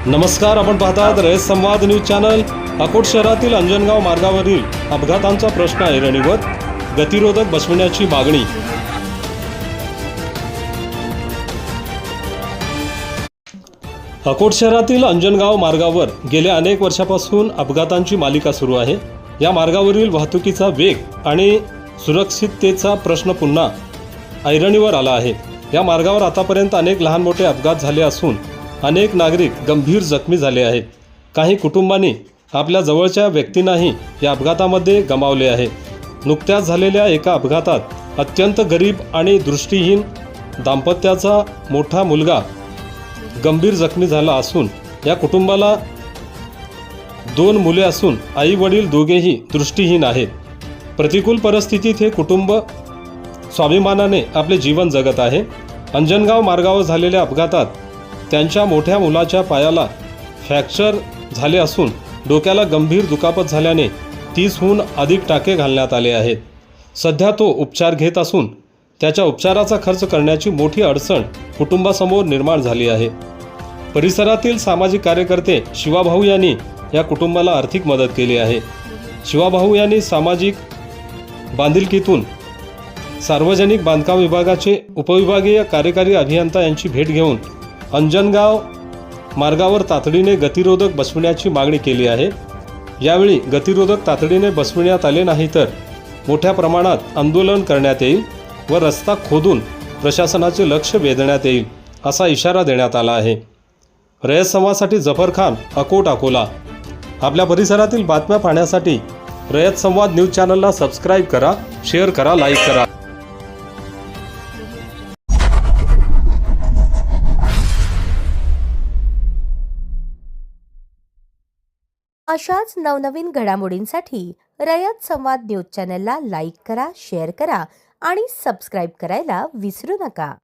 नमस्कार, आपण पाहतात रयत संवाद न्यूज चॅनल। अकोट शहरातील अंजनगाव मार्गावरील अपघातांचा प्रश्न ऐरणीवर, गतिरोधक बसविण्याची मागणी। अकोट शहरातील अंजनगाव मार्गावर गेल्या अनेक वर्षापासून अपघातांची मालिका सुरू आहे। या मार्गावरील वाहतुकीचा वेग आणि सुरक्षिततेचा प्रश्न पुन्हा ऐरणीवर आला आहे। या मार्गावर आतापर्यंत अनेक लहान मोठे अपघात झाले असून अनेक नागरिक गंभीर जखमी झाले आहेत। काही कुटुंबांनी आपल्या जवळच्या व्यक्तींनाही या अपघातामध्ये गमावले आहे। नुकत्याच झालेल्या एका अपघातात अत्यंत गरीब आणि दृष्टीहीन दाम्पत्याचा मोठा मुलगा गंभीर जखमी झाला असून या कुटुंबाला 2 मुले असून आई वडील दोघेही दृष्टीहीन आहेत। प्रतिकूल परिस्थितीत हे कुटुंब स्वाभिमानाने आपले जीवन जगत आहे। अंजनगाव मार्गावर झालेल्या अपघातात त्यांच्या मोठ्या मुलाच्या पायाला फ्रॅक्चर झाले असून डोक्याला गंभीर दुखापत झाल्याने 30हून अधिक टाके घालण्यात आले आहेत। सध्या तो उपचार घेत असून त्याच्या उपचाराचा खर्च करण्याची मोठी अडचण कुटुंबासमोर निर्माण झाली आहे। परिसरातील सामाजिक कार्यकर्ते शिवाभाऊ यांनी या कुटुंबाला आर्थिक मदत केली आहे। शिवाभाऊ यांनी सामाजिक बांधिलकीतून सार्वजनिक बांधकाम विभागाचे उपविभागीय कार्यकारी अभियंता यांची भेट घेऊन अंजनगाव मार्गावर तातडीने गतिरोधक बसविण्याची मागणी केली आहे। यावेळी गतिरोधक तातडीने बसविण्यात आले नाही तर मोठ्या प्रमाणात आंदोलन करण्यात येईल व रस्ता खोदून प्रशासनाचे लक्ष वेधण्यात येईल असा इशारा देण्यात आला आहे। रयत संवादसाठी जफर खान, अकोट, अकोला। आपल्या परिसरातील बातम्या पाहण्यासाठी रयत संवाद न्यूज चॅनलला सबस्क्राईब करा, शेअर करा, लाईक करा। अशाच नवनवीन घडामोडींसाठी रयत संवाद न्यूज चॅनलला लाईक करा, शेअर करा आणि सबस्क्राईब करायला विसरू नका।